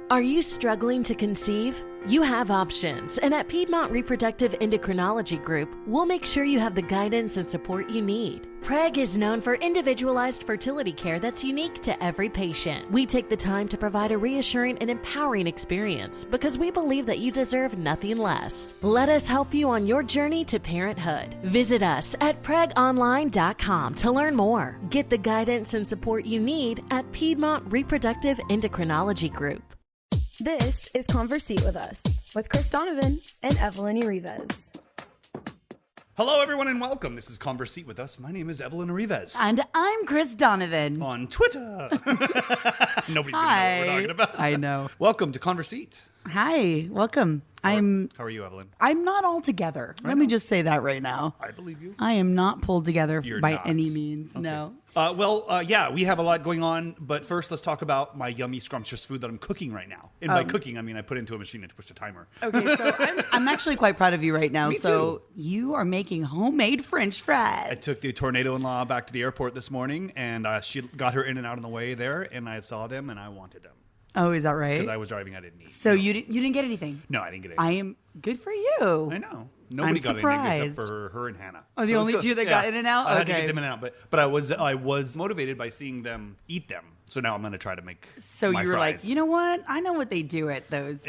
Are you struggling to conceive? You have options, and at Piedmont Reproductive Endocrinology Group, we'll make sure you have the guidance and support you need. PREG is known for individualized fertility care that's unique to every patient. We take the time to provide a reassuring and empowering experience because we believe that you deserve nothing less. Let us help you on your journey to parenthood. Visit us at pregonline.com to learn more. Get the guidance and support you need at Piedmont Reproductive Endocrinology Group. This is Conversate with Us with Chris Donovan and Evelyn Urives. Hello, everyone, and welcome. This is Conversate with Us. My name is Evelyn Urives. And I'm Chris Donovan. On Twitter. Nobody's going to know what we're talking about. I know. Welcome to Conversate. Hi, welcome. How are you, Evelyn? I'm not all together. Let me just say that right now. I believe you. I am not pulled together by not. any means. Okay. No. Yeah, we have a lot going on, but first let's talk about my yummy, scrumptious food that I'm cooking right now. And by cooking, I mean I put it into a machine and pushed a timer. Okay, so I'm actually quite proud of you right now. Me so too. you are making homemade French fries. I took the tornado-in-law back to the airport this morning, and she got her in and out on the way there, and I saw them, and I wanted them. Oh, is that right? Because I was driving, I didn't eat. So you didn't get anything? No, I didn't get anything. I am good for you. I know. Nobody got anything except for her and Hannah. Oh, the only two that got in and out? I had to Okay. get them in and out, but I was motivated by seeing them eat them. So now I'm going to try to make So my you were fries. like, you know what? I know what they do at those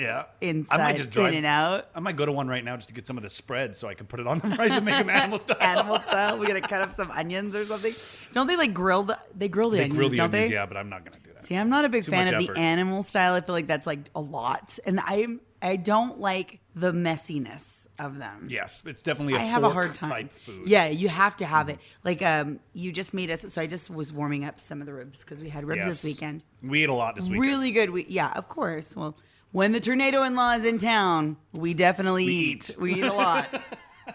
inside I might just drive in and out. I might go to one right now just to get some of the spread so I can put it on the fries and make them animal style. Animal style. We're gonna cut up some onions or something. Don't they like grill the? They grill the They onions, grill the don't onions, they? yeah, but I'm not going to do that. See, I'm not a big Too fan much of effort. the animal style. I feel like that's like a lot, and I don't like the messiness of them. Yes, it's definitely a I have a fork hard time. type food. Yeah, you have to have it. Like you just made us. So I just was warming up some of the ribs because we had ribs this Yes. weekend. We ate a lot this weekend. Really good. Yeah, of course. Well, when the tornado-in-law is in town, we definitely eat. We eat a lot.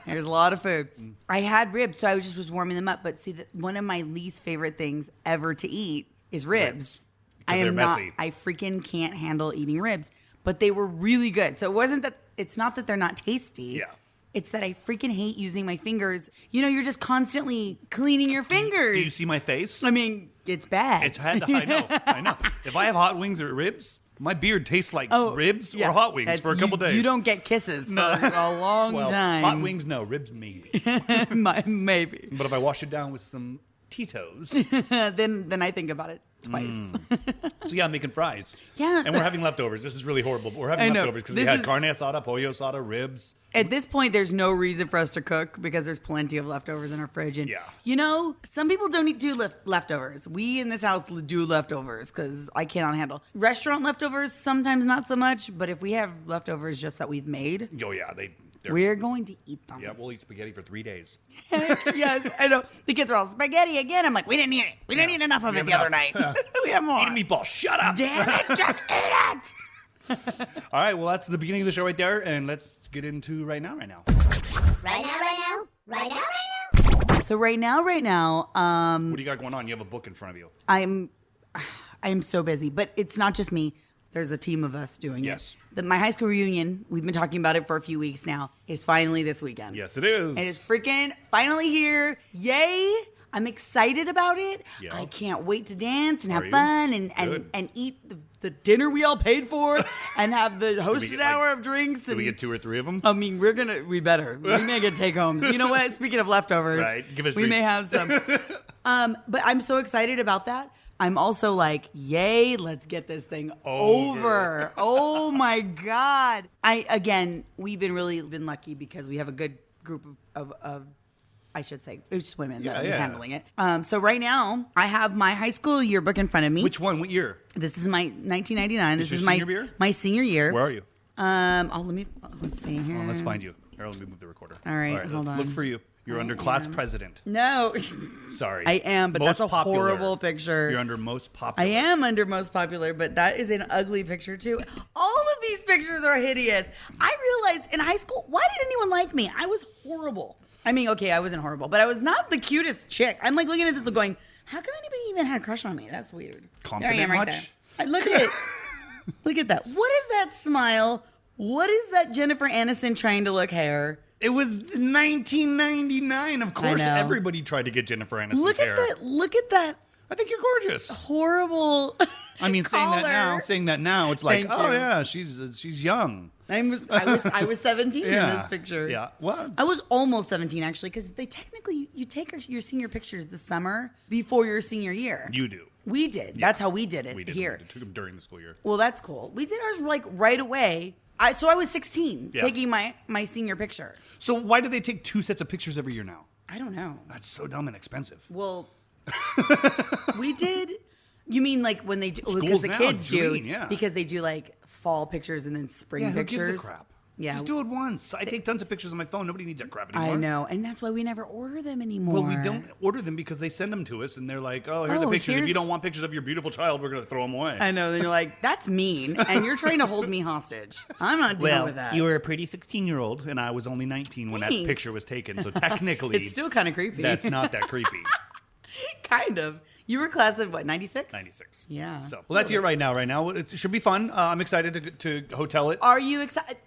There's a lot of food. I had ribs, so I just was warming them up. But see, one of my least favorite things ever to eat is ribs. I they're am not. messy. I freaking can't handle eating ribs. But they were really good. So it wasn't that. It's not that they're not tasty. Yeah. It's that I freaking hate using my fingers. You know, you're just constantly cleaning your fingers. Do you see my face? I mean, it's bad. It's had. I know. If I have hot wings or ribs, my beard tastes like ribs yeah. or hot wings That's- for a couple days. You don't get kisses for a long well, time. hot wings, no. Ribs, maybe. Maybe. But if I wash it down with some Tito's, then I think about it twice. so yeah, I'm making fries. Yeah. And we're having leftovers. This is really horrible, but we're having I know. leftovers because we This had is- carne asada, pollo asada, ribs. At this point, there's no reason for us to cook because there's plenty of leftovers in our fridge. And, Yeah. you know, some people don't do leftovers. We in this house do leftovers because I cannot handle. Restaurant leftovers, sometimes not so much. But if we have leftovers just that we've made, Oh yeah, they're, we're going to eat them. yeah, we'll eat spaghetti for 3 days. Yes, I know. The kids are all spaghetti again. I'm like, we didn't eat it. We didn't eat enough of We it have the other night. enough. We have more. Eat a meatball. Shut up. Damn it, just eat it. All right, well, that's the beginning of the show right there, and let's get into right now. Right now. So right now, What do you got going on? You have a book in front of you. I'm so busy, but it's not just me. There's a team of us doing Yes. it. My high school reunion, we've been talking about it for a few weeks now, is finally this weekend. Yes, it is. It is freaking finally here. Yay. I'm excited about it. Yeah. I can't wait to dance and Are have you? fun Good. and eat the dinner we all paid for and have the hosted get, hour like, of drinks. Do And, we get 2 or 3 of them? I mean, we better. We may get take homes. You know what? Speaking of leftovers, Right. Give us we treats. may have some. But I'm so excited about that. I'm also like, yay, let's get this thing over. Oh my God. We've been lucky because we have a good group of I should say, it's just women that are handling it. So right now, I have my high school yearbook in front of me. Which one? What year? This is my 1999. This your is my senior year? my senior year. Where are you? Let's see here. Oh, let's find you. Here, let me move the recorder. All right, hold on. Look for you. You're under class president. No, Sorry. I am, but Most that's a popular. horrible picture. You're under most I popular. am under most popular, but that is an ugly picture too. All of these pictures are hideous. I realized in high school, why did anyone like me? I was horrible. I mean, okay, I wasn't horrible, but I was not the cutest chick. I'm like looking at this and going, how come anybody even had a crush on me? That's weird. Confident there I am right much? there. Look at it. Look at that. What is that smile? What is that Jennifer Aniston trying to look hair? It was 1999. Of course, know. everybody tried to get Jennifer Aniston's Look hair. at that. Look at that I think you're gorgeous. horrible. I mean, saying that now, it's like, Thank oh you. yeah, she's young. I was 17 in this picture. Yeah. Well, I was almost 17 actually, because they technically you take your senior pictures this summer before your senior year. you do. We did. That's how we did it We did. here. We took them during the school year. Well, that's cool. We did ours like right away. So I was 16 taking my senior picture. So why do they take 2 sets of pictures every year now? I don't know. That's so dumb and expensive. Well, we did. You mean like when they do? Schools Because the now, kids do. June, yeah. Because they do like fall pictures and then spring Yeah, who pictures. gives a crap? Yeah. Just do it once. I take tons of pictures on my phone. Nobody needs that crap anymore. I know, and that's why we never order them anymore. Well, we don't order them because they send them to us, and they're like, "Oh, here are the Oh, pictures. If here's- you don't want pictures of your beautiful child, we're going to throw them away." I know. Then you're like, that's mean, and you're trying to hold me hostage. I'm not dealing with that. you were a pretty 16-year-old, and I was only 19 when that Thanks. picture was taken. So technically, It's still kind of creepy. that's not that creepy. kind of. You were class of what? 96. 96. Yeah. So, well, that's it right now. Right now, it should be fun. I'm excited to hotel it. Are you excited?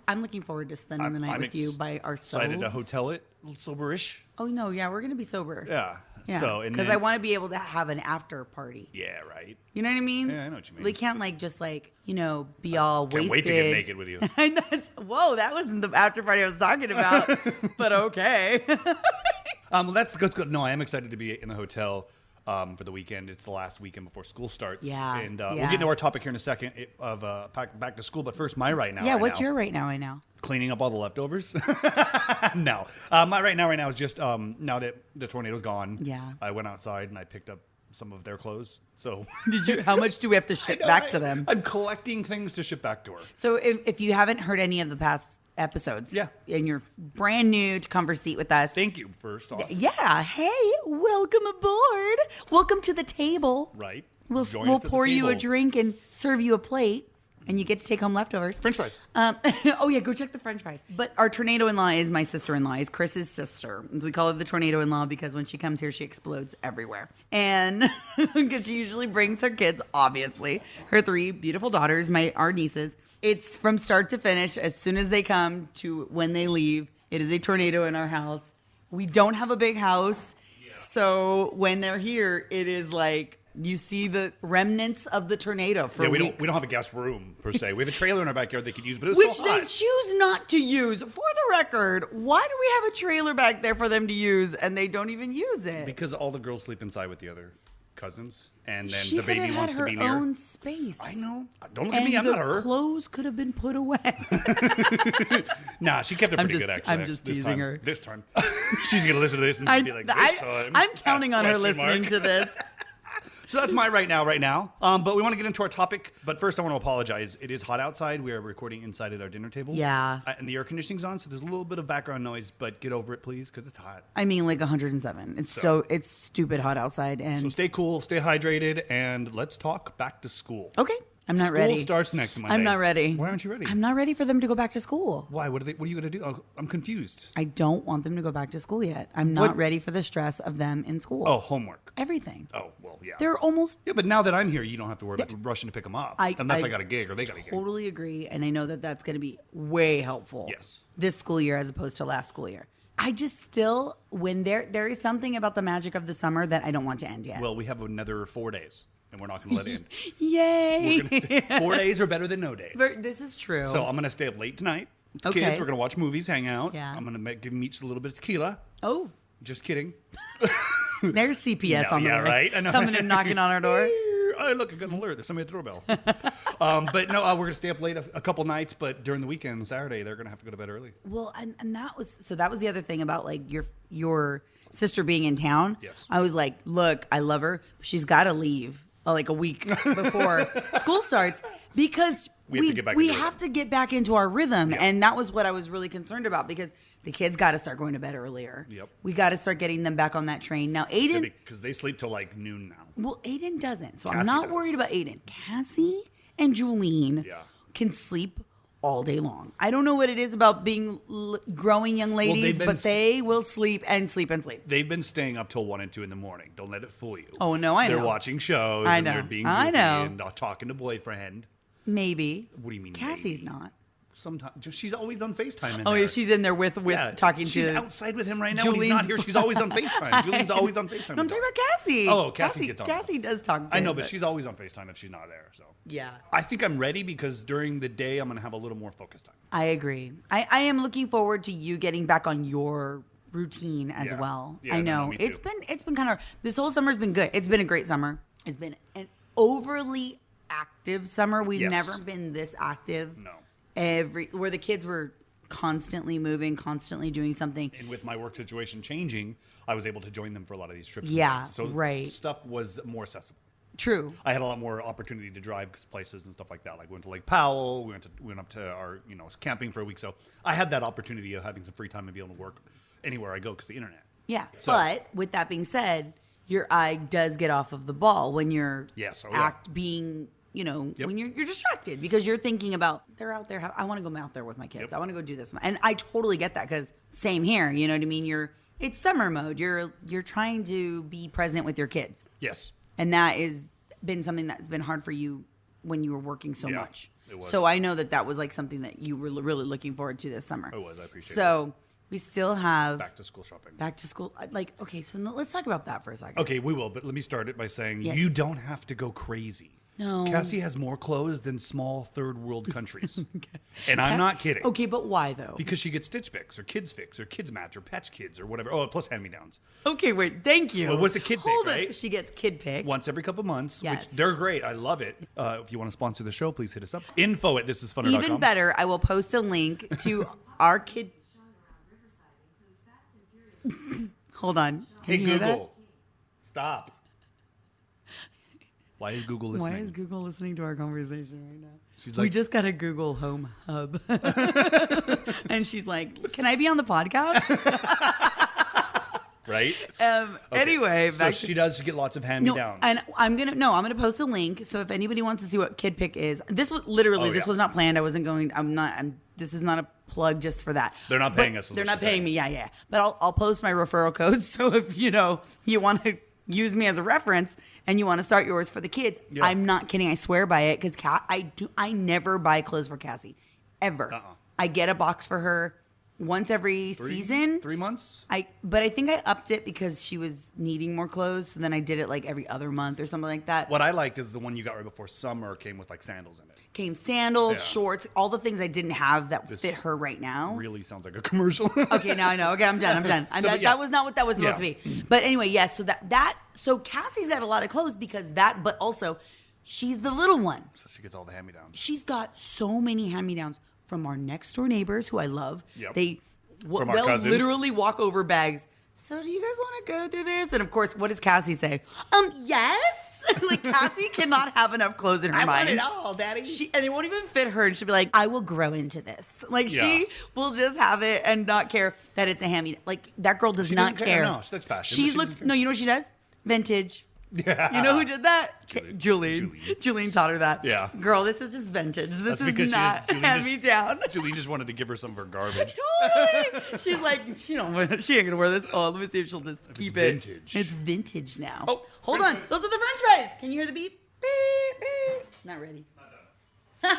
I'm looking forward to spending the night I'm with you by ourselves. Excited to hotel it. A little soberish. Oh no, yeah, we're gonna be sober. Yeah. Yeah. So, and because then- I want to be able to have an after party. Yeah. Right. You know what I mean? Yeah, I know what you mean. We can't like just like be all Can't wasted. wait to get naked with you. And whoa, that wasn't the after party I was talking about. But okay. Well, that's good. No, I am excited to be in the hotel for the weekend. It's the last weekend before school starts. Yeah, And we'll yeah. get into our topic here in a second of back to school. But first, my right now. Yeah, right what's now. your right now? Cleaning up all the leftovers? No. My right now is just now that the tornado's gone. Yeah. I went outside and I picked up some of their clothes. So Did you? How much do we have to ship back to them? I'm collecting things to ship back to her. So if you haven't heard any of the past episodes, Yeah. and you're brand new to Conversate with us, Thank you, first off. yeah, hey, welcome aboard. Welcome to the table. Right. We'll Join us at the pour you a table. drink and serve you a plate, and you get to take home leftovers. French fries. Oh yeah, go check the French fries. But our tornado-in-law is my sister-in-law. Is Chris's sister. As we call her the tornado-in-law because when she comes here, she explodes everywhere. And because she usually brings her kids, obviously, her 3 beautiful daughters, our nieces. It's from start to finish. As soon as they come to when they leave, it is a tornado in our house. We don't have a big house, so when they're here, it is like you see the remnants of the tornado for We weeks. don't have a guest room per se. We have a trailer in our backyard they could use, but it's Which so they hot. choose not to use. For the record, why do we have a trailer back there for them to use and they don't even use it? Because all the girls sleep inside with the other cousins, and then she the could baby have wants had to her be near. own space. I know. Don't look at And me. I'm the not her. clothes could have been put away. Nah, she kept it I'm pretty just- good, actually. I'm just this teasing time. her. This time. She's going to listen to this and be like, this time. I'm counting on her Question listening mark. to this. So that's my right now. But we want to get into our topic. But first, I want to apologize. It is hot outside. We are recording inside at our dinner table. Yeah. And the air conditioning's on, so there's a little bit of background noise. But get over it, please, because it's hot. I mean, like 107. It's stupid hot outside. And So stay cool, stay hydrated, and let's talk back to school. okay, I'm not School ready. starts next Monday. I'm not ready. Why aren't you ready? I'm not ready for them to go back to school. Why? What are you going to do? Oh, I'm confused. I don't want them to go back to school yet. I'm not What? ready for the stress of them in school. Oh, homework. Everything. Oh, well, yeah. They're almost Yeah, but now that I'm here, you don't have to worry about rushing to pick them up. Unless I got a gig or they got a gig. totally agree, and I know that that's going to be way helpful. Yes. This school year as opposed to last school year. I just still, when there is something about the magic of the summer that I don't want to end yet. Well, we have another 4 days, and we're not going to let it end. Yay! We're gonna stay, 4 days are better than no days. This is true. So I'm going to stay up late tonight with the Okay. kids. We're going to watch movies, hang out. Yeah. I'm going to give them each a little bit of tequila. oh, Just kidding. there's CPS No, on the yeah, way. right? I know. Coming and knocking on our door. Oh, look, I got an alert. There's somebody at the doorbell. But no, we're going to stay up late a couple nights, but during the weekend, Saturday, they're going to have to go to bed early. Well, and that was the other thing about like your sister being in town. Yes. I was like, look, I love her. But she's got to leave like a week before school starts because We have to get back we into have rhythm. to get back into our rhythm, Yeah. and that was what I was really concerned about because the kids got to start going to bed earlier. Yep. We got to start getting them back on that train now. Aiden, Because they sleep till like noon now. well, Aiden doesn't, so I'm Cassie not does. worried about Aiden. Cassie and Julene Yeah. can sleep all day long. I don't know what it is about being growing young ladies, been but they will sleep and sleep and sleep. They've been staying up till 1 and 2 in the morning. Don't let it fool you. Oh, no, I know. They're watching shows. I and know. They're being I goofy know. and talking to boyfriend. Maybe. What do you mean, Cassie's maybe? not. sometimes. She's always on FaceTime. Oh, yeah, she's in there with talking she's to. She's outside with him right now. When he's not here, she's always on FaceTime. Julian's always on FaceTime. No, I'm talking about Cassie. Oh, Cassie gets on. Cassie does talk to I know, him, but she's always on FaceTime if she's not there. So yeah. I think I'm ready because during the day I'm going to have a little more focus time. I agree. I am looking forward to you getting back on your routine as well. Yeah, I know. me too. It's been kind of, this whole summer's been good. It's been a great summer. It's been an overly active summer. We've never been this active. No. Where the kids were constantly moving, constantly doing something. And with my work situation changing, I was able to join them for a lot of these trips. Yeah, so right. Stuff was more accessible. True. I had a lot more opportunity to drive places and stuff like that. Like we went to Lake Powell, we went up to our camping for a week. So I had that opportunity of having some free time and be able to work anywhere I go because the internet. Yeah. So, but with that being said, your eye does get off of the ball when you're being. When you're distracted because you're thinking about they're out there. I want to go out there with my kids. I want to go do this, and I totally get that because same here. You know what I mean? It's summer mode. You're trying to be present with your kids. Yes, and that is been something that's been hard for you when you were working so much. It was. So I know that was like something that you were really looking forward to this summer. It was. I appreciate it. So we still have back to school shopping. Back to school. Okay, so let's talk about that for a second. Okay, we will. But let me start it by saying you don't have to go crazy. No. Cassie has more clothes than small third world countries. And I'm not kidding. Okay, but why though? Because she gets Stitch Fix or Kids Fix or Kids Match or Patch Kids or whatever. Oh, plus hand-me-downs. Okay, wait. Thank you. Well, what's a Kid Pick, right? She gets Kid Pick. Once every couple months, yes. which they're great. I love it. If you want to sponsor the show, please hit us up. Info at thisisfunner.com. Even better, I will post a link to our kid. Hold on. Hey, Google. Stop. Why is Google listening? Why is Google listening to our conversation right now? She's like, we just got a Google Home Hub. And she's like, can I be on the podcast? Right? Anyway. So she does get lots of hand-me-downs. And I'm going to post a link. So if anybody wants to see what Kid Pick is, this was literally, this was not planned. I wasn't going, this is not a plug just for that. They're not paying us. They're not paying me. Yeah. But I'll post my referral code. So if, you want to use me as a reference and you want to start yours for the kids, I'm not kidding. I swear by it because I never buy clothes for Cassie ever. I get a box for her once every season. 3 months? But I think I upped it because she was needing more clothes. So then I did it like every other month or something like that. What I liked is the one you got right before summer came with like sandals in it. Came sandals, shorts, all the things I didn't have that fit her right now. Really sounds like a commercial. Okay, now I know. Okay, I'm done. That was not what that was supposed to be. But anyway, yes. So so Cassie's got a lot of clothes because but also she's the little one. So she gets all the hand-me-downs. She's got so many hand-me-downs from our next door neighbors who I love. Yep. They'll literally walk over bags. So do you guys want to go through this? And of course, what does Cassie say? Yes. Like Cassie cannot have enough clothes in her mind. I want it all, Daddy. And it won't even fit her. And she'll be like, I will grow into this. Like she will just have it and not care that it's a hand-me-down. Like that girl does not care. No, that's fashion. She looks. No, you know what she does? Vintage. Yeah. You know who did that? Julie taught her that. Yeah. Girl, this is just vintage. This is not hand-me-down. Julie just wanted to give her some of her garbage. Totally. She's like, she ain't gonna wear this. Oh, let me see if she'll just keep it. Vintage. It's vintage now. Oh, hold on. Those are the French fries. Can you hear the beep? Beep, beep. Not ready. Not done.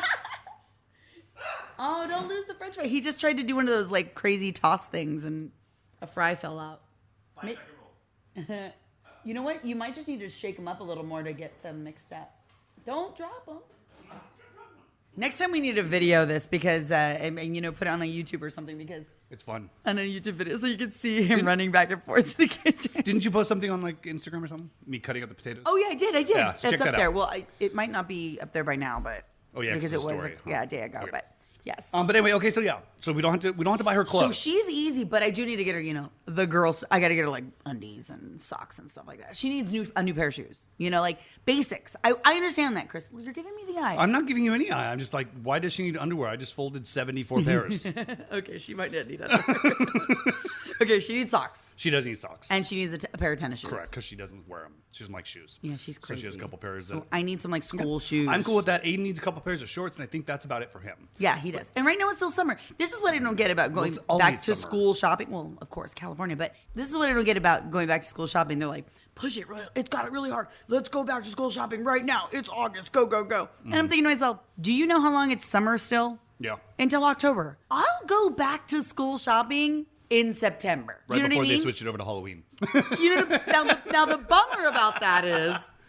Oh, don't lose the French fry. He just tried to do one of those like crazy toss things and a fry fell out. 5-second roll. You know what? You might just need to shake them up a little more to get them mixed up. Don't drop them. Next time we need to video this because, and put it on a YouTube or something because it's fun. On a YouTube video so you can see him running back and forth to the kitchen. Didn't you post something on like Instagram or something? Me cutting up the potatoes? Oh, yeah, I did. Yeah, so That's up that there. out. Well, it might not be up there by now, but. Oh, yeah, because it was story, a day ago, okay. but. Yes. But anyway, okay, so we don't have to buy her clothes. So she's easy, but I do need to get her, the girls. I got to get her like undies and socks and stuff like that. She needs a new pair of shoes, like basics. I understand that, Chris. You're giving me the eye. I'm not giving you any eye. I'm just like, why does she need underwear? I just folded 74 pairs. Okay, she might not need underwear. Okay, she needs socks. She does need socks. And she needs a pair of tennis shoes. Correct, because she doesn't wear them. She doesn't like shoes. Yeah, she's crazy. So she has a couple pairs. So I need some like school shoes. I'm cool with that. Aiden needs a couple pairs of shorts, and I think that's about it for him. Yeah, he does. And right now it's still summer. This is what I don't get about going back to school shopping. Well, of course, California. But this is what I don't get about going back to school shopping. They're like, push it. It's got it really hard. Let's go back to school shopping right now. It's August. Go, go, go. And I'm thinking to myself, do you know how long it's summer still? Yeah. Until October. I'll go back to school shopping in September. Right you know before what I mean? they switched it over to Halloween. Now the bummer about that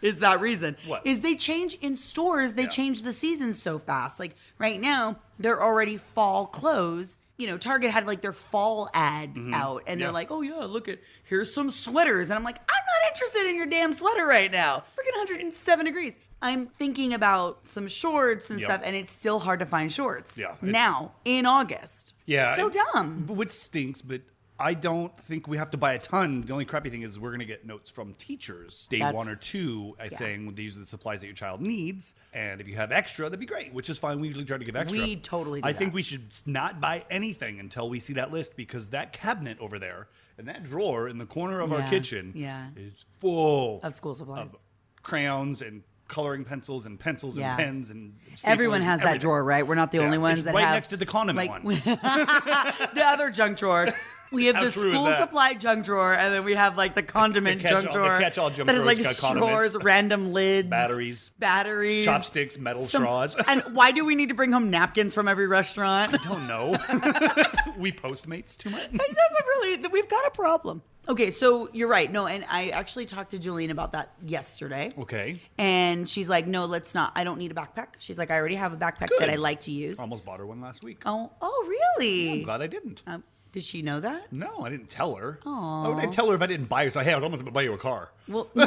is that reason. What? Is they change in stores, they Yeah. change the seasons so fast. Like right now, they're already fall clothes. You know, Target had like their fall ad out and they're like, oh yeah, here's some sweaters. And I'm like, I'm not interested in your damn sweater right now. Freaking 107 degrees. I'm thinking about some shorts and Yep. stuff, and it's still hard to find shorts. Yeah, it's- Now, in August. Yeah. So dumb. Which stinks, but I don't think we have to buy a ton. The only crappy thing is we're going to get notes from teachers day That's- 1 or 2 saying these are the supplies that your child needs. And if you have extra, that'd be great, which is fine. We usually try to give extra. We totally do I think that. we should not buy anything until we see that list, because that cabinet over there and that drawer in the corner of our Yeah, kitchen yeah. is full Of school supplies. of crayons and coloring pencils and pencils Yeah. and pens and staplers Everyone and has that everything. drawer, right? We're not the only ones It's that right have next to the condiment like, one. the other junk drawer. We have How the true is school that? supply junk drawer, and then we have like the condiment The junk catch-all- drawer. the catch-all junk that is drawer like has got straws, condiments. random lids, batteries, Chopsticks, metal straws. And why do we need to bring home napkins from every restaurant? Don't know. We Postmates too much. It doesn't really. We've got a problem. Okay, so you're right. No, and I actually talked to Julian about that yesterday. Okay. And she's like, no, let's not. I don't need a backpack. She's like, I already have a backpack Good. that I like to use. Almost bought her one last week. Oh, really? I'm glad I didn't. Did she know that? No, I didn't tell her. Why would I tell her if I didn't buy her? So, hey, I was almost going to buy you a car. Well, no.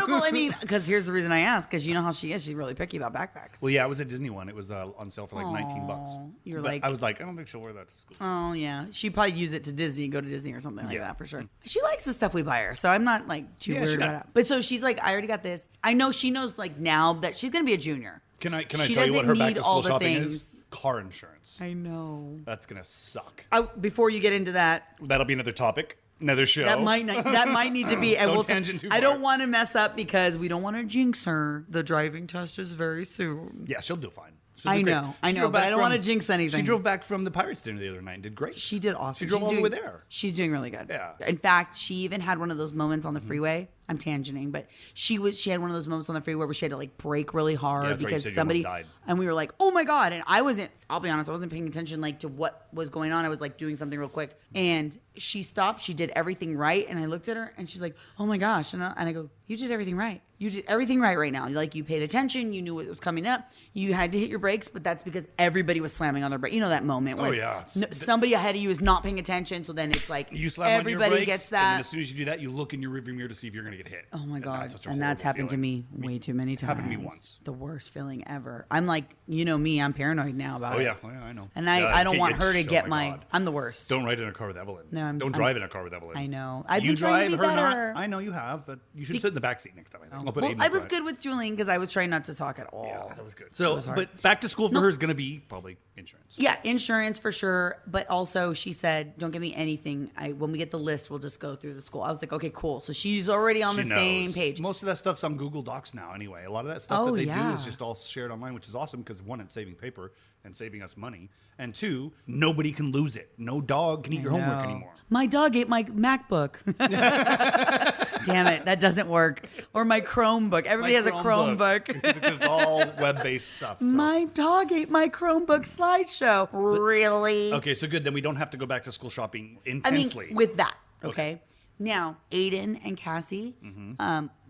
Well, I mean, because here's the reason I asked. Because you know how she is. She's really picky about backpacks. Well, yeah, it was a Disney one. It was on sale for like $19. You're But like- I was like, I don't think she'll wear that to school. Oh yeah, she'd probably use it to Disney, go to Disney or something like Yeah. that for sure. She likes the stuff we buy her, so I'm not like too Yeah, worried she about does. it. But so she's like, I already got this. I know she knows like now that she's gonna be a junior. Can I She tell you what doesn't her back need to all school the shopping things. is? Car insurance. I know. That's going to suck. Before you get into that, That'll be another topic, another show. that might need to be. And Don't we'll tangent too I don't far. want to mess up because we don't want to jinx her. The driving test is very soon. Yeah, she'll do fine. She'll I do great. know, She drove but back I don't from- wanna jinx anything. She drove back from the Pirates dinner the other night and did great. She did awesome. She drove She's all the doing- way there. She's doing really good. Yeah. In fact, she even had one of those moments on the freeway. I'm tangenting, but she had one of those moments on the freeway where she had to like brake really hard Yeah, that's right. You because said your somebody mom died. and we were like, oh my God. And I'll be honest, I wasn't paying attention like to what was going on. I was like doing something real quick. And she stopped, she did everything right. And I looked at her and she's like, oh my gosh. And I go, you did everything right. You did everything right now. Like you paid attention, you knew what was coming up. You had to hit your brakes, but that's because everybody was slamming on their brakes. You know that moment where yeah. somebody ahead of you is not paying attention. So then it's like You slam everybody on your brakes, gets and then that. as soon as you do that, you look in your rearview mirror to see if you're going to get hit. Oh my God. such a And that's horrible happened to feeling. me way too many times. Happened to me once. The worst feeling ever. I'm like, you know me, I'm paranoid now about Oh, it. yeah. Oh, yeah, I know. And Yeah, I don't can't want her to oh get my my, God. I'm the worst. Don't ride in a car with Evelyn. No, Don't drive in a car with Evelyn. I know. I've You been trying drive, to be her better. not. I know you have, but you should sit in the back seat next time. I think. I'll put Well, Aiden I in was front. good with Julian because I was trying not to talk at all. Yeah, that was good. So, hard. but back to school for her is going to be probably insurance. Yeah, insurance for sure. But also, she said, "Don't give me anything. When we get the list, we'll just go through the school." I was like, "Okay, cool." So she's already on She the knows. same page. Most of that stuff's on Google Docs now, anyway. A lot of that stuff Oh, that they do yeah. is just all shared online, which is awesome because one, it's saving paper and saving us money, and two, nobody can lose it. No dog can eat your homework No. anymore. My dog ate my MacBook. Damn it, that doesn't work. Or my Chromebook. Everybody has a Chromebook. It's all web-based stuff. So. My dog ate my Chromebook slideshow. Really? Okay, so good. Then we don't have to go back to school shopping I mean, intensely. with that, okay? Okay. Now, Aiden and Cassie,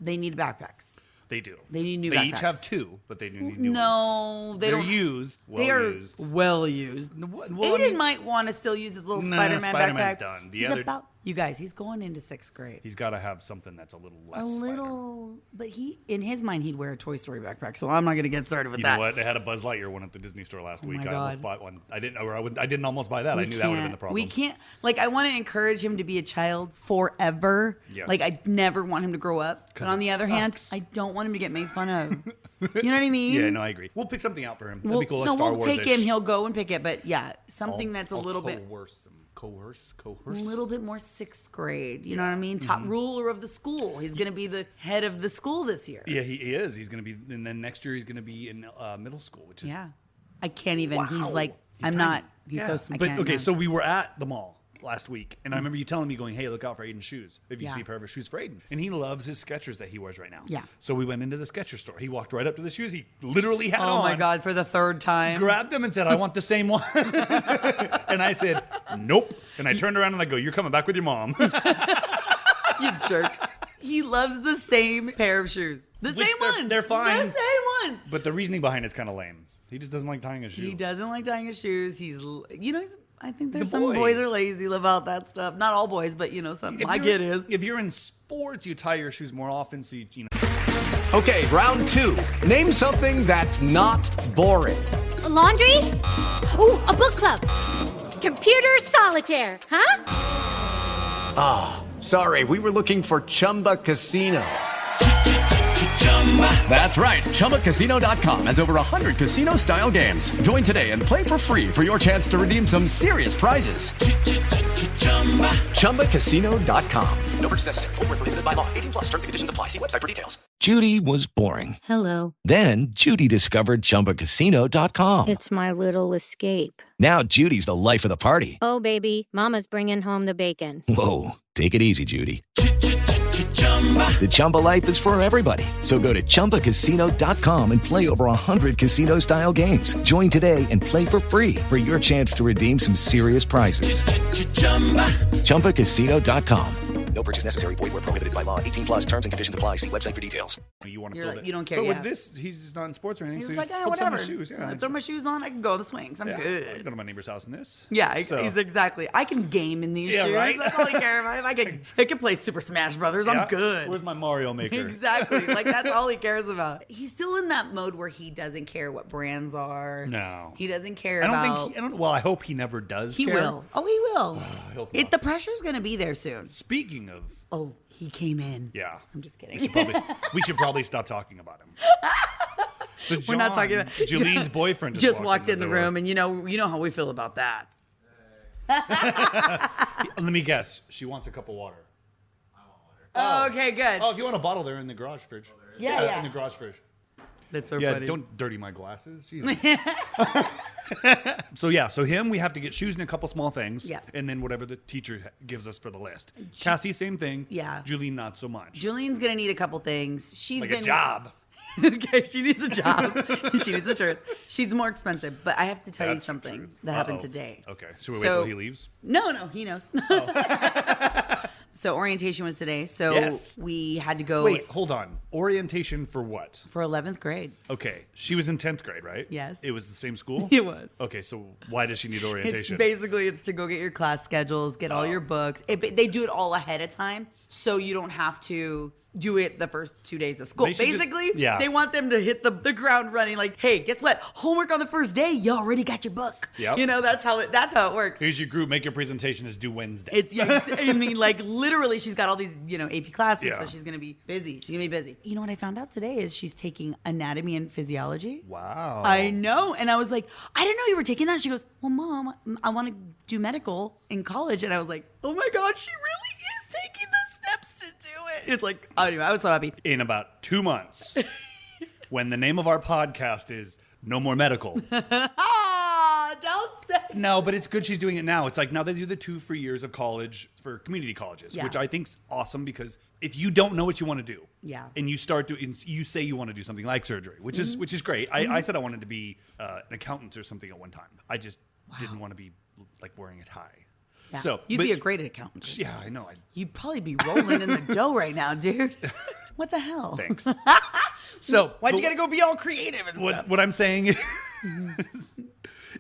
they need backpacks. they do. They need new They each backpacks. have two, but they do need new ones. No, they They're don't. used. They are used. well used. Well, Aiden I mean, might want to still use his little Nah, Spider-Man Spider-Man's backpack. done. The He's other- about, you guys, he's going into 6th grade. he's got to have something that's a little less. A Spider. little, but in his mind, he'd wear a Toy Story backpack. So I'm not going to get started with You that. know what? They had a Buzz Lightyear one at the Disney store last week. my I almost God. bought one. I didn't almost buy that. I We knew that would have been the can't- problem. We can't. Like, I want to encourage him to be a child forever. Yes. Like, I never want him to grow up. But 'Cause on it the other hand, sucks. I don't want him to get made fun of. You know what I mean? Yeah, no, I agree. We'll pick something out for him. That'd We'll, be cool. Like no, Star we'll Wars-ish. take him. He'll go and pick it. But yeah, something that's a I'll little bit. coerce. A little bit more 6th grade. You know what I mean? Top ruler of the school. He's going to be the head of the school this year. Yeah, he is. He's going to be, and then next year he's going to be in middle school, which is Yeah. I can't even. He's Wow. like, He's I'm tiny. not. He's Yeah. so small. But okay, so we were at the mall last week, and I remember you telling me, going, "Hey, look out for Aiden's shoes. If you Yeah. see a pair of shoes for Aiden," and he loves his Skechers that he wears right now. Yeah. So we went into the Skechers store. He walked right up to the shoes. He literally had on. Oh my God, for the third time. Grabbed them and said, "I want the same one." And I said, "Nope." And I turned around and I go, "You're coming back with your mom." You jerk. He loves the same pair of shoes. The Which same ones. they're fine. The same ones. But the reasoning behind it's kind of lame. He just doesn't like tying his shoe. He doesn't like tying his shoes. I think there's The some boy. boys are lazy about that stuff. Not all boys, but some. My kid is. If you're in sports, you tie your shoes more often, so you know. Okay, round 2. Name something that's not boring. A laundry? Ooh, a book club. Computer solitaire, huh? Sorry, we were looking for Chumba Casino. That's right. ChumbaCasino.com has over 100 casino-style games. Join today and play for free for your chance to redeem some serious prizes. ChumbaCasino.com. No purchase necessary. Void where prohibited by law. 18 plus. Terms and conditions apply. See website for details. Judy was boring. Hello. Then Judy discovered ChumbaCasino.com. It's my little escape. Now Judy's the life of the party. Oh, baby, mama's bringing home the bacon. Whoa, take it easy, Judy. The Chumba life is for everybody. So go to ChumbaCasino.com and play over 100 casino-style games. Join today and play for free for your chance to redeem some serious prizes. ChumbaCasino.com. No purchase necessary. Void where prohibited by law. 18 plus terms and conditions apply. See website for details. You want to You're feel like, that. you don't care, But yeah. with this, he's just not in sports or anything. He's so he like, just ah, slips on whatever. his shoes. Yeah, I throw my shoes on, I can go to the swings. I'm I good. go to my neighbor's house in this. Yeah, So- he's exactly. I can game in these Yeah, shoes. right? That's all I care about. If I can play Super Smash Brothers, Yeah. I'm good. Where's my Mario Maker? Exactly. Like, that's all he cares about. He's still in that mode where he doesn't care what brands are. No. He doesn't care I don't about. think. Well, I hope he never does. He care. will. Oh, he will. I hope It, not. the pressure's going to be there soon. Speaking of, Oh, he came in. yeah, I'm just kidding. we should probably stop talking about him. So We're not John, talking about Julene's boyfriend. Just walked in the room, and you know how we feel about that. Let me guess. She wants a cup of water. Oh, okay, good. Oh, if you want a bottle, they're in the garage fridge. Yeah. in the garage fridge. That's so Yeah, funny. don't dirty my glasses. Jesus. So him, we have to get shoes and a couple small things. Yeah. And then whatever the teacher gives us for the list. Cassie, same thing. Yeah. Julene, not so much. Julian's gonna need a couple things. She's Like been a job. Okay, she needs a job. She needs insurance. She's more expensive, but I have to tell you That's something true. that happened Uh-oh. today. Okay. Should we wait till he leaves? No, he knows. So orientation was today. So Yes. we had to go Wait, hold on. Orientation for what? for 11th grade. Okay. She was in 10th grade, right? Yes. It was the same school? It was. Okay, so why does she need orientation? It's to go get your class schedules, get all your books. They do it all ahead of time, so you don't have to do it the first 2 days of school. They should Basically, yeah. they want them to hit the ground running. Like, hey, guess what? Homework on the first day. You already got your book. Yep. That's how it works. Here's your group. Make your presentation is due Wednesday. It's I mean, like literally, she's got all these AP classes, Yeah. so she's gonna be busy. She's gonna be busy. You know what I found out today is she's taking anatomy and physiology. Wow. I know, and I was like, I didn't know you were taking that. She goes, well, Mom, I want to do medical in college, and I was like, oh my God, she really is taking the steps to do it. It's like, anyway, I was so happy. In about 2 months, when the name of our podcast is No More Medical. Don't say. No, but it's good she's doing it now. It's like now they do the 2 free years of college for community colleges, Yeah. which I think's awesome because if you don't know what you want to do, Yeah. and you start doing, you say you want to do something like surgery, which is great. I said I wanted to be an accountant or something at one time. I just didn't want to be like wearing a tie. Yeah. So You'd but- be a great accountant. Yeah, I know. You'd probably be rolling in the dough right now, dude. What the hell? Thanks. So Why'd but you gotta go be all creative and stuff? what I'm saying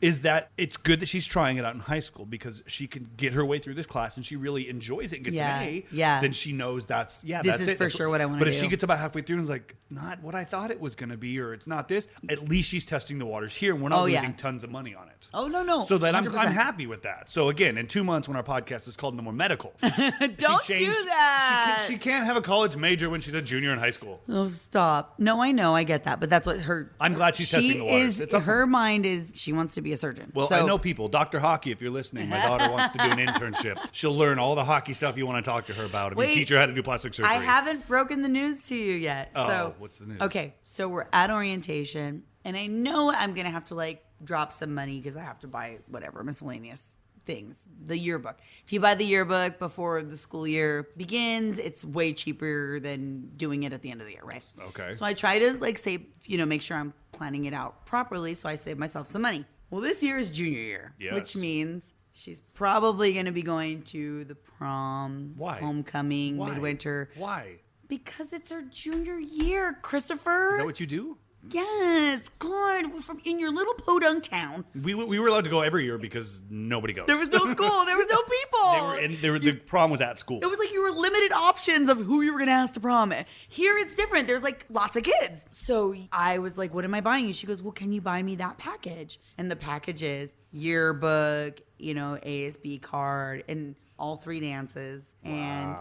is that it's good that she's trying it out in high school because she can get her way through this class and she really enjoys it and gets Yeah, an A. yeah. Then she knows that's This that's is it. for That's sure what I wanna But if do. she gets about halfway through and is like, not what I thought it was going to be, or it's not this, at least she's testing the waters here and we're not Oh, yeah. losing tons of money on it. Oh, no. So that I'm 100%. happy with that. So again, in 2 months when our podcast is called No More Medical, Don't do that. She can't have a college major when she's a junior in high school. Oh, stop. No, I know. I get that. But that's what her... I'm glad she's testing the waters. It's awesome. Her mind is she wants to be a surgeon. Well, So- I know people. Dr. Hockey, if you're listening, my daughter wants to do an internship. She'll learn all the hockey stuff you want to talk to her about. If you Wait. teach her how to do plastic surgery. I haven't broken the news to you yet. Oh, So what's the news? Okay, so we're at orientation, and I know I'm gonna have to like drop some money because I have to buy whatever miscellaneous things. The yearbook. If you buy the yearbook before the school year begins, it's way cheaper than doing it at the end of the year, right? Okay. So I try to like save, make sure I'm planning it out properly so I save myself some money. Well, this year is junior year, which means she's probably going to be going to the prom, homecoming, midwinter. Why? Because it's her junior year, Christopher. Is that what you do? Yes, God, we're from in your little podunk town. We were allowed to go every year because nobody goes. There was no school. There was no people. The prom was at school. It was like you were limited options of who you were going to ask to prom. Here it's different. There's like lots of kids. So I was like, what am I buying you? She goes, well, can you buy me that package? And the package is yearbook, ASB card, and all 3 dances. And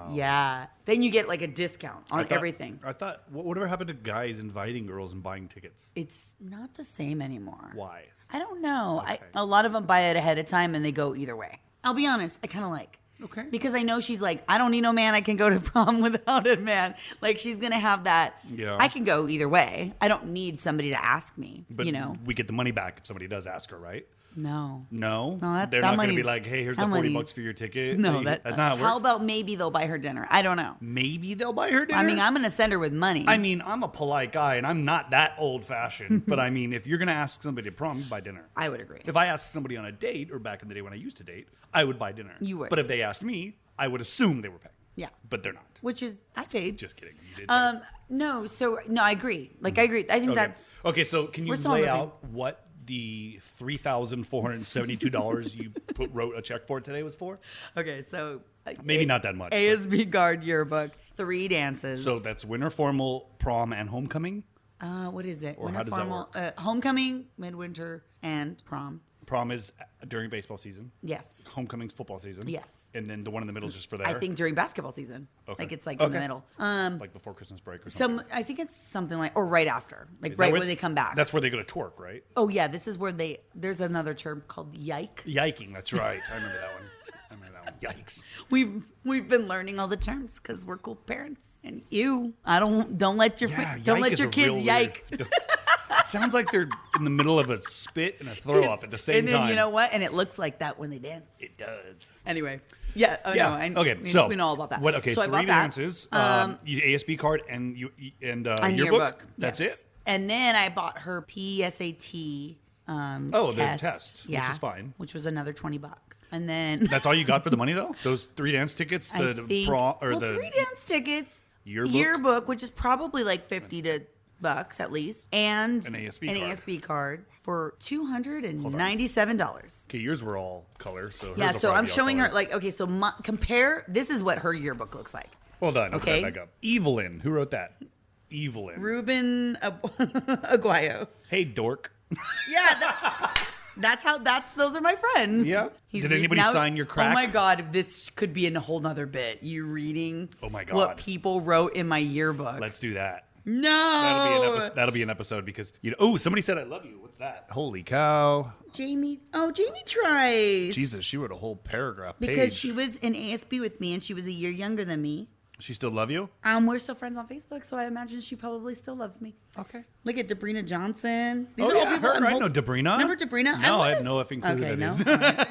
then you get like a discount on everything. I thought, whatever happened to guys inviting girls and buying tickets? It's not the same anymore. Why? I don't know. Okay. A lot of them buy it ahead of time and they go either way. I'll be honest, I kind of like. Okay. Because I know she's like, I don't need no man. I can go to prom without a man. Like she's going to have that. Yeah. I can go either way. I don't need somebody to ask me, But we get the money back if somebody does ask her, right? No. They're not going to be like, hey, here's the $40 for your ticket. No, that's not how it works. How about maybe they'll buy her dinner? I don't know. Maybe they'll buy her dinner? I mean, I'm going to send her with money. I mean, I'm a polite guy and I'm not that old fashioned. But I mean, if you're going to ask somebody to prom, you buy dinner. I would agree. If I asked somebody on a date, or back in the day when I used to date, I would buy dinner. You would. But if they asked me, I would assume they were paying. Yeah. But they're not. Which is, I paid. Just kidding. You did pay. No, I agree. Like, I agree. I think that's. Okay, so can you We're still lay living. out what the $3,472 you wrote a check for today was for? Okay, so. Maybe not that much. ASB card yearbook, 3 dances. So that's winter formal, prom, and homecoming? What is it? Or Winter how does that work? Homecoming, midwinter, and prom. Prom is during baseball season. Yes. Homecoming's football season. Yes. And then the one in the middle is just for there. I think during basketball season. Okay. Like it's like in the middle. Like before Christmas break or something. I think it's something like, or right after, like Is that right where when they come back. That's where they go to twerk, right? Oh yeah, this is where there's another term called yike. Yiking, that's right. I remember that one. Yikes. We've been learning all the terms because we're cool parents. And don't let your kids yike. It sounds like they're in the middle of a spit and a throw up at the same time. And you know what? And it looks like that when they dance. It does. Anyway. Yeah. No, okay. We know all about that. So I 3 dances. You ASB card and yearbook. That's it. And then I bought her PSAT the test, which is fine. Which was another $20. And then that's all you got for the money though? Those 3 dance tickets, the 3 dance tickets, yearbook, which is probably like $50 at least, and an ASB card for $297. Okay, yours were all color, so yeah. So I'm showing her like, okay, so compare. This is what her yearbook looks like. Hold on, okay. Put that back up. Evelyn, who wrote that? Evelyn. Ruben Aguayo. Hey, dork. Yeah. Those are my friends. Yeah. Did anybody sign your crack? Oh my God, this could be in a whole nother bit. You reading God. What people wrote in my yearbook. Let's do that. No. That'll be an episode because somebody said I love you. What's that? Holy cow. Jamie tries. Jesus, she wrote a whole paragraph because she was in ASB with me and she was a year younger than me. She still love you? We're still friends on Facebook, so I imagine she probably still loves me. Okay. Look at Debrina Johnson. These are all people I know Debrina. Remember Debrina? No, I have no effing clue who that is. Right.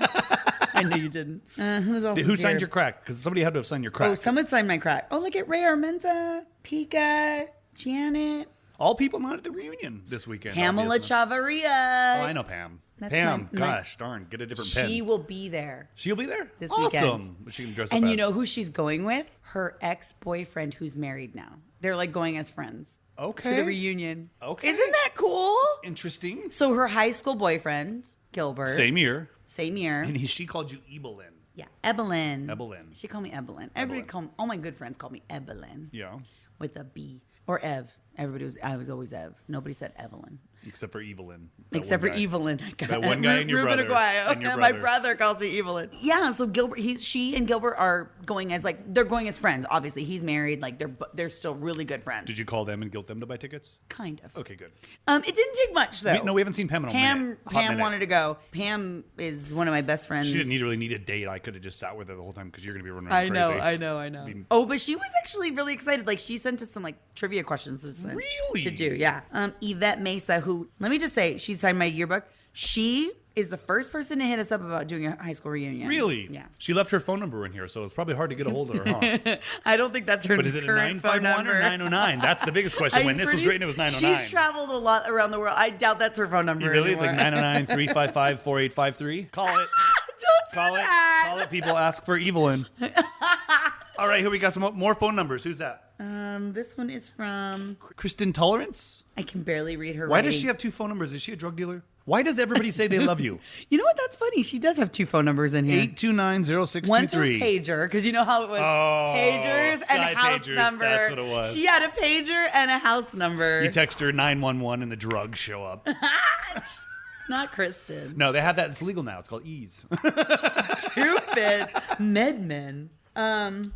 I knew you didn't. Who signed your crack? Because somebody had to have signed your crack. Oh, someone signed my crack. Oh, look at Ray Armenta, Pika, Janet. All people not at the reunion this weekend. Pamela Chavarria. Oh, I know Pam. Pam, gosh darn, get a different pen. She will be there. She'll be there? This weekend. Awesome. She can dress up and you know who she's going with? Her ex-boyfriend who's married now. They're like going as friends. Okay. To the reunion. Okay. Isn't that cool? That's interesting. So her high school boyfriend, Gilbert. Same year. And she called you Evelyn. Yeah, Evelyn. She called me Evelyn. Everybody called me, all my good friends called me Evelyn. Yeah. With a B. Or Ev. I was always Ev. Nobody said Evelyn. Except for Evelyn. Except for Evelyn. That one guy and your Ruben brother. Aguayo. And your my brother calls me Evelyn. Yeah, so Gilbert, she and Gilbert are going as they're going as friends. Obviously, he's married. Like they're still really good friends. Did you call them and guilt them to buy tickets? Kind of. Okay, good. It didn't take much though. We haven't seen Pam in a minute. Pam wanted to go. Pam is one of my best friends. She didn't really need a date. I could have just sat with her the whole time because you're going to be running around crazy. I know. But she was actually really excited. Like she sent us some trivia questions to do. Yeah. Yvette Mesa, who let me just say, she signed my yearbook. She is the first person to hit us up about doing a high school reunion. Really? Yeah. She left her phone number in here, so it's probably hard to get a hold of her, huh? I don't think that's her But is it a current phone 951 number. or 909? That's the biggest question. When this was written, it was 909. She's traveled a lot around the world. I doubt that's her phone number Really? anymore. It's like 909-355-4853? Call it. Don't Call do it. that. Call it. People ask for Evelyn. All right, here we got some more phone numbers. Who's that? This one is from... Kristen Tolerance? I can barely read her Why writing. does she have 2 phone numbers? Is she a drug dealer? Why does everybody say they love you? You know what? That's funny. She does have 2 phone numbers in here. 829-0623. One's her pager, because you know how it was pagers and Sky house pagers, number. that's what it was. She had a pager and a house number. You text her 911 and the drugs show up. Not Kristen. No, they have that. It's legal now. It's called Ease. Stupid. Medmen.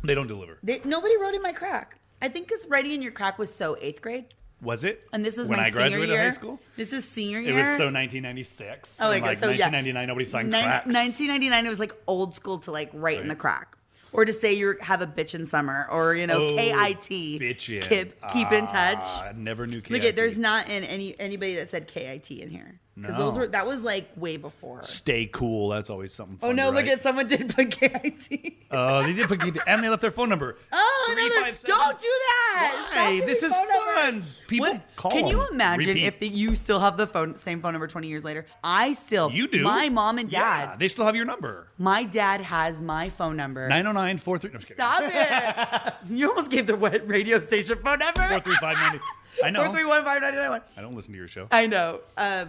They don't deliver. Nobody wrote in my crack. I think because writing in your crack was so 8th grade. Was it? And this is when my I senior graduated year. high school? This is senior It year. was so 1996. Oh, and okay, like so yeah. 1999, nobody signed cracks. 1999, it was like old school to like write in the crack. Or to say you have a bitchin' summer. Or, you know, KIT. Bitchin'. Keep in touch. I never knew KIT. Look at, there's not anybody that said KIT in here. Because No. that was like way before. Stay cool. That's always something fun. Oh no, to look write. at someone did put KIT. Oh, they did put KIT. And they left their phone number. Oh, another, 357. don't do that. Stop Why? with This your is phone number. fun. People call Can you them. imagine Repeat. if you still have the same phone number 20 years later? I still. You do. My mom and dad. Yeah, they still have your number. My dad has my phone number. 909-43. No, Stop it. You almost gave the what radio station phone number? 43590. I know. 431-5991. I don't listen to your show. I know.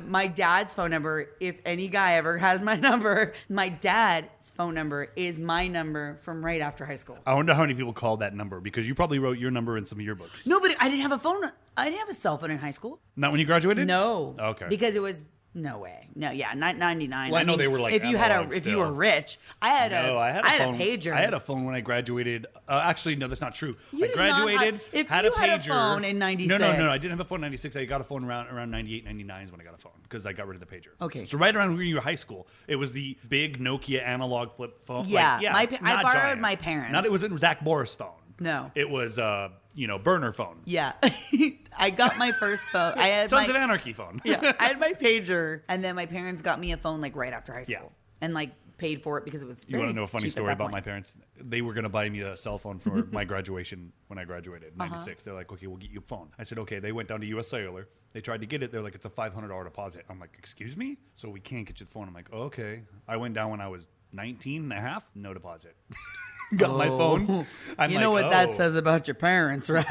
My dad's phone number, if any guy ever has my number, my dad's phone number is my number from right after high school. I wonder how many people called that number because you probably wrote your number in some of your books. No, but I didn't have a phone. I didn't have a cell phone in high school. Not when you graduated? No. Okay. Because it was no way. No, yeah, 99. Well, I know they were like if you had analog if you still. were rich, I had a phone. a pager. I had a phone when I graduated. Actually, no, that's not true. You I did not have- graduated, if had you a had a pager. phone in 96. No, I didn't have a phone in 96. I got a phone around 98, 99 is when I got a phone because I got rid of the pager. Okay. So right around when you were high school, it was the big Nokia analog flip phone. Yeah, like, I not borrowed giant. my parents'. Not it was a Zach Boris phone. No. It was burner phone. Yeah. I got my first phone. I had Sons of Anarchy phone. Yeah, I had my pager, and then my parents got me a phone like right after high school, Yeah. and like paid for it because it was. You want to know a cheap funny at story that about point. my parents? They were going to buy me a cell phone for my graduation when I graduated in Uh-huh. 96. They're like, okay, we'll get you a phone. I said, okay. They went down to U.S. Cellular. They tried to get it. They're like, it's a $500 deposit. I'm like, excuse me? So we can't get you the phone. I'm like, oh, okay. I went down when I was 19 and a half. No deposit. Got my phone. I'm You know like, what that oh, says about your parents, right?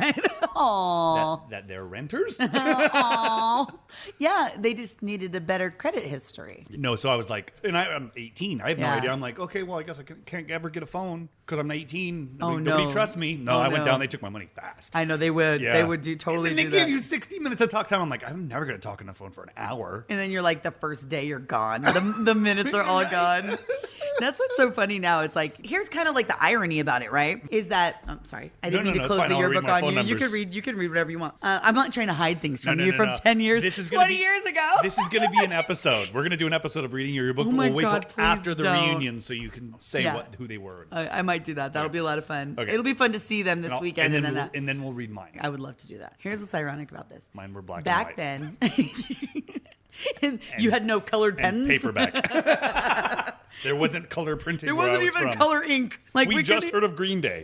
Aww. that they're renters? Aww. Yeah, they just needed a better credit history. No, so I was like, and I'm 18. I have no Yeah. idea. I'm like, okay, well, I guess I can't ever get a phone because I'm 18. Oh, Nobody no. trusts me. No, Oh, I went no. down. They took my money fast. I know they would. Yeah. They would totally and then do they that. give you 60 minutes of talk time. I'm like, I'm never going to talk on the phone for an hour. And then you're like, the first day you're gone. The minutes are all gone. That's what's so funny now. It's like, here's kind of like the irony about it, right? Is that, I'm sorry. I didn't No, mean to it's close fine. the I'll read yearbook my on phone you. numbers. You can read whatever you want. I'm not trying to hide things from you from No. 10 years, This is gonna 20 be- years ago. This is going to be an episode. We're going to do an episode of reading your yearbook. Oh my we'll wait God, till please after the don't. reunion so you can say Yeah. who they were. I might do that. That'll be a lot of fun. Okay. It'll be fun to see them this weekend. And then we'll read mine. I would love to do that. Here's what's ironic about this. Mine were black Back and white. then, and you had no colored pens. And paperback. There wasn't color printing. There where I wasn't was even from. color ink. Like We just could heard of Green Day.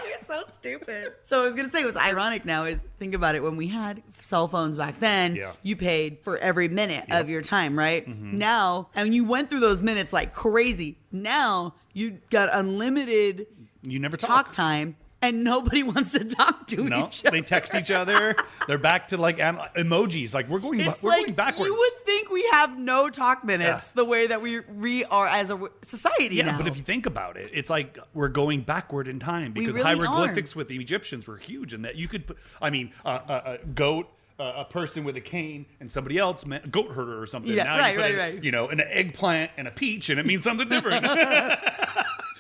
You're so stupid. So I was gonna say what's ironic now is think about it. When we had cell phones back then, Yeah. you paid for every minute of your time, right? Now, and you went through those minutes like crazy. Now you got unlimited You never talk time, and nobody wants to talk to No, each other. they text each other. They're back to like emojis. Like we're going going backwards. You would think we have no talk minutes the way that we are as a society Yeah, now. but if you think about it, it's like we're going backward in time because really hieroglyphics with the Egyptians were huge, and that you could, a goat, a person with a cane, and somebody else meant goat herder or something. Yeah, now right, you put right, in, right. You know, an eggplant and a peach, and it means something different.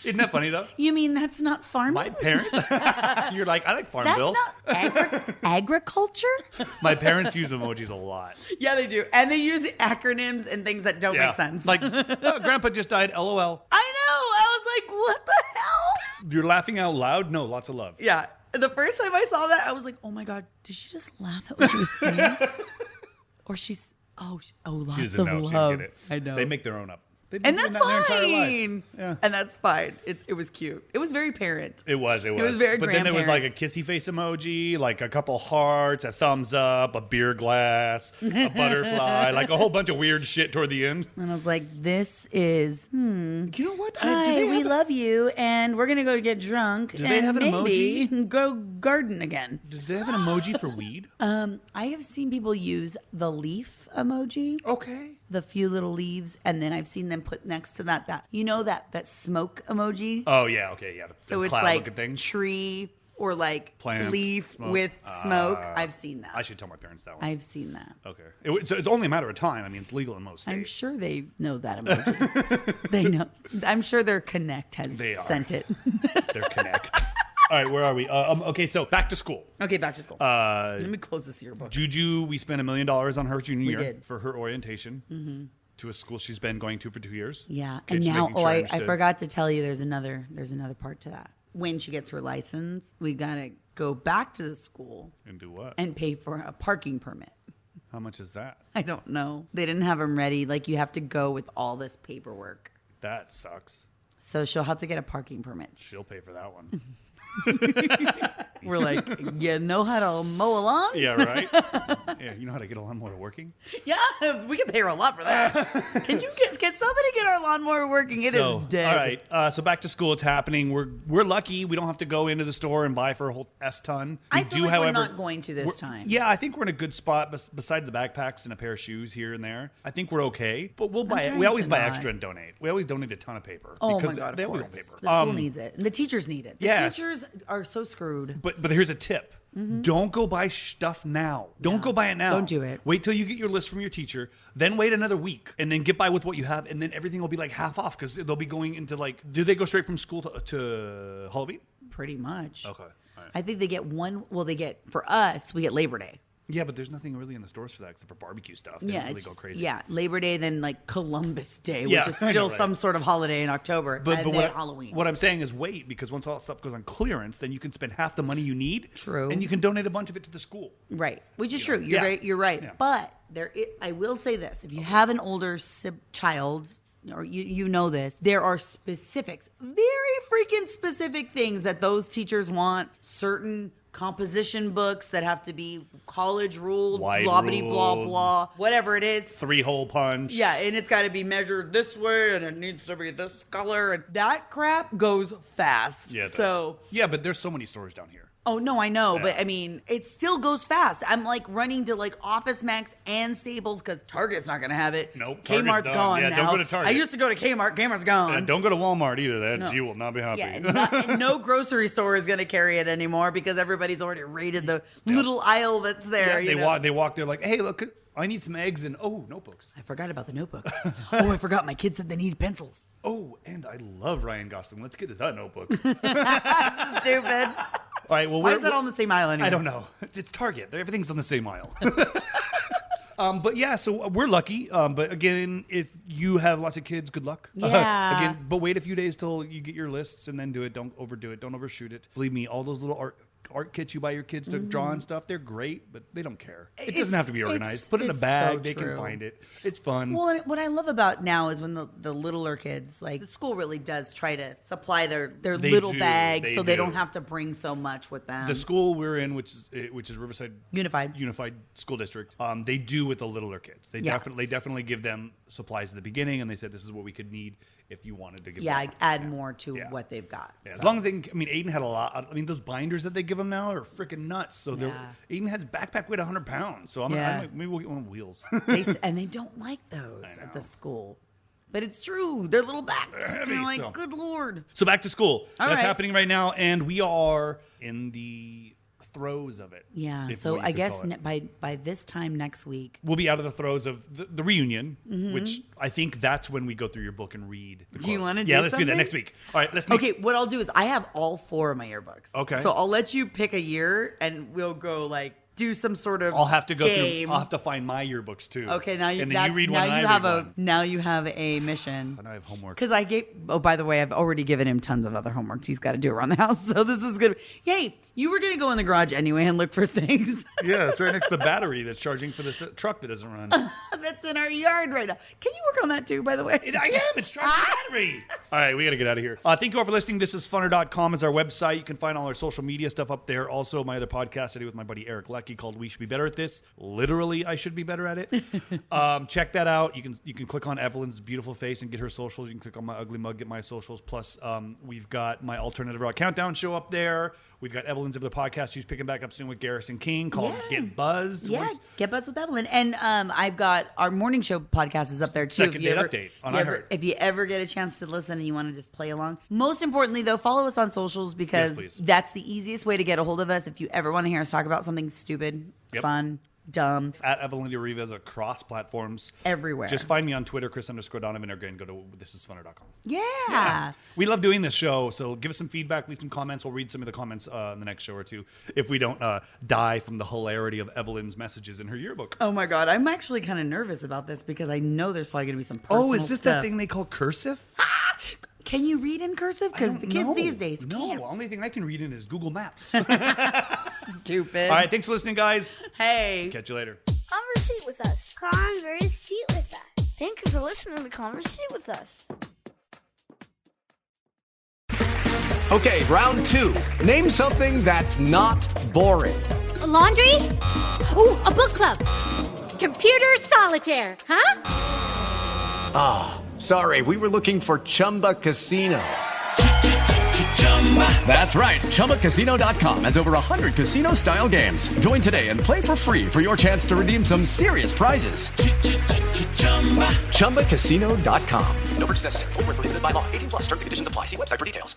Isn't that funny though? You mean that's not farming? My parents, you're like, I like that's Farmville. not agriculture? My parents use emojis a lot. Yeah, they do. And they use acronyms and things that don't make sense. Like, Grandpa just died. LOL. I know. I was like, what the hell? You're laughing out loud? No, lots of love. Yeah. The first time I saw that, I was like, oh my God, did she just laugh at what she was saying? Or she's, Lots She doesn't of know. She love. didn't get it. I know. They make their own up. They've been And that's doing that their entire fine. life. Yeah. And that's fine. It was cute. It was very parent. It was. It was very But then there was like grandparent. a kissy face emoji, like a couple hearts, a thumbs up, a beer glass, a butterfly, like a whole bunch of weird shit toward the end. And I was like, this is, You know what? hi, we love you, and we're going to go get drunk. Do they have an maybe emoji? go garden again. Do they have an emoji for weed? I have seen people use the leaf emoji. Okay. The few little leaves, and then I've seen them put next to that that smoke emoji. Oh, yeah. Okay. Yeah. So it's cloud like looking thing. tree or like Plants, leaf smoke. with smoke. I've seen that. I should tell my parents that one. I've seen that. Okay. So it's only a matter of time. I mean, it's legal in most states. I'm sure they know that emoji. They know. I'm sure their Connect has They are. sent it. They're connect. All right, where are we? Okay, so back to school. Okay, back to school. Let me close this yearbook. Juju, we spent $1 million on her junior year did. for her orientation to a school she's been going to for 2 years. Yeah, Okay, and just now, making sure I understood. forgot to tell you, there's another part to that. When she gets her license, we gotta go back to the school And do what? and pay for a parking permit. How much is that? I don't know. They didn't have them ready. Like, you have to go with all this paperwork. That sucks. So she'll have to get a parking permit. She'll pay for that one. We're like, you know how to mow a lawn? Yeah, right? Yeah, you know how to get a lawnmower working? Yeah, we can pay her a lot for that. Can somebody get our lawnmower working? It is dead. All right. So back to school, it's happening. We're lucky. We don't have to go into the store and buy for a whole S-ton. I feel like we're not going to this time. Yeah, I think we're in a good spot beside the backpacks and a pair of shoes here and there. I think we're okay. But we'll buy it. trying We always to buy not. extra and donate. We always donate a ton of paper. Oh because my God, they of always course. want paper. The school needs it. And the teachers need it. The Yes. teachers are so screwed. But here's a tip. Don't go buy stuff now. Don't go buy it now. Don't do it. Wait till you get your list from your teacher. Then wait another week, and then get by with what you have, and then everything will be like half off because they'll be going into like. Do they go straight from school to Halloween? Pretty much. Okay. All right. I think they get one. Well, for us, we get Labor Day. Yeah, but there's nothing really in the stores for that except for barbecue stuff. They Yeah, don't really it's go just- crazy. yeah, Labor Day, then like Columbus Day, Yeah, which is I know, still right. some sort of holiday in October, and then what, Halloween. What I'm saying is wait, because once all that stuff goes on clearance, then you can spend half the money you need. True. And you can donate a bunch of it to the school. Right, which is You true. know, You're yeah. right. You're right. Yeah. But I will say this: if you have an older child, or you know this, there are specifics, very freaking specific things that those teachers want. Certain composition books that have to be college ruled, Wide blah blah blah ruled. blah, whatever it is. 3-hole punch. Yeah, and it's got to be measured this way, and it needs to be this color, and that crap goes fast. Yeah. it So. does. Yeah, but there's so many stores down here. Oh, no, I know. But Yeah. I mean, it still goes fast. I'm like running to like Office Max and Staples because Target's not going to have it. Nope, Target's Kmart's done. gone Yeah, now. don't go to Target. I used to go to Kmart. Kmart's gone. And don't go to Walmart either. That you will not be happy. Yeah, and no grocery store is going to carry it anymore because everybody's already raided the little aisle that's there. Yeah, you know? they walk there like, hey, look, I need some eggs and notebooks. I forgot about the notebook. Oh, I forgot my kids said they need pencils. Oh, and I love Ryan Gosling. Let's get to that notebook. Stupid. All right, well, Why is that on the same aisle anyway? I don't know. It's Target. Everything's on the same aisle. But yeah, so we're lucky. But again, if you have lots of kids, good luck. Yeah. Again, but wait a few days till you get your lists and then do it. Don't overdo it. Don't overshoot it. Believe me, all those little art kits you buy your kids to draw and stuff, they're great, but they don't care. It doesn't have to be organized. Put it in a it's bag. so They true. can find it. It's fun. Well, and what I love about now is when the littler kids, like the school really does try to supply their They little do. bags They so they do. don't have to bring so much with them. The school we're in, which is Riverside Unified School District, they do with the littler kids. They Yeah. definitely give them supplies at the beginning, and they said this is what we could need if you wanted to give. Yeah, them. add more to Yeah. what they've got. Yeah, So. as long as Aiden had a lot. I mean, those binders that they give him now are freaking nuts. So Yeah. Aiden had a backpack weighed 100 pounds. So I'm Yeah. maybe we'll get one on wheels. And they don't like those at the school. But it's true. They're little backs. heavy, They're like, so. good Lord. So back to school. All That's right. happening right now, and we are in the throes of it. Yeah. if So what you I could guess call it. by this time next week. We'll be out of the throes of the reunion, Mm-hmm. which I think that's when we go through your book and read. The Do you quotes. wanna do Yeah, let's do that something? next week. All right, let's make Okay, what I'll do is I have all 4 of my yearbooks. Okay. So I'll let you pick a year and we'll go like do some sort of I'll have to go game. through. I'll have to find my yearbooks too. Okay, now you, and then you read one. now and you I have read a one. now you have a mission. And I have homework. Because I gave. Oh, by the way, I've already given him tons of other homework he's got to do around the house. So this is good. Hey, you were gonna go in the garage anyway and look for things. Yeah, it's right next to the battery that's charging for this truck that doesn't run. That's in our yard right now. Can you work on that too? By the way, I am. It's charging the battery. All right, we got to get out of here. Thank you all for listening. This is funner.com is our website. You can find all our social media stuff up there. Also, my other podcast I do with my buddy Eric Leckie called We Should Be Better at This. Literally, I should be better at it. Check that out. You can click on Evelyn's beautiful face and get her socials. You can click on my ugly mug, get my socials. Plus, we've got my Alternative Rock Countdown show up there. We've got Evelyn's of the podcast. She's picking back up soon with Garrison King called Get Buzzed. Yeah, Get Buzzed with Evelyn. And I've got our morning show podcast is up there too. Second date update on iHeart. If you ever get a chance to listen and you want to just play along. Most importantly, though, follow us on socials because that's the easiest way to get a hold of us if you ever want to hear us talk about something stupid, fun, dumb. At Evelyn and Rivas across platforms. Everywhere. Just find me on Twitter, Chris_Donovan, or again, go to thisisfunner.com. Yeah. We love doing this show, so give us some feedback, leave some comments. We'll read some of the comments in the next show or two if we don't die from the hilarity of Evelyn's messages in her yearbook. Oh my God. I'm actually kind of nervous about this because I know there's probably going to be some personal Oh, is this stuff. that thing they call cursive? Can you read in cursive? Because the kids these days can't. No, the only thing I can read in is Google Maps. Stupid. All right, thanks for listening, guys. Hey. Catch you later. Conversate with us. Conversate with us. Thank you for listening to Conversate with us. Okay, round two. Name something that's not boring. A laundry? Ooh, a book club. Computer solitaire, huh? Sorry, we were looking for Chumba Casino. That's right. ChumbaCasino.com has over 100 casino-style games. Join today and play for free for your chance to redeem some serious prizes. ChumbaCasino.com. No purchase necessary. Void where prohibited by law. 18+ terms and conditions apply. See website for details.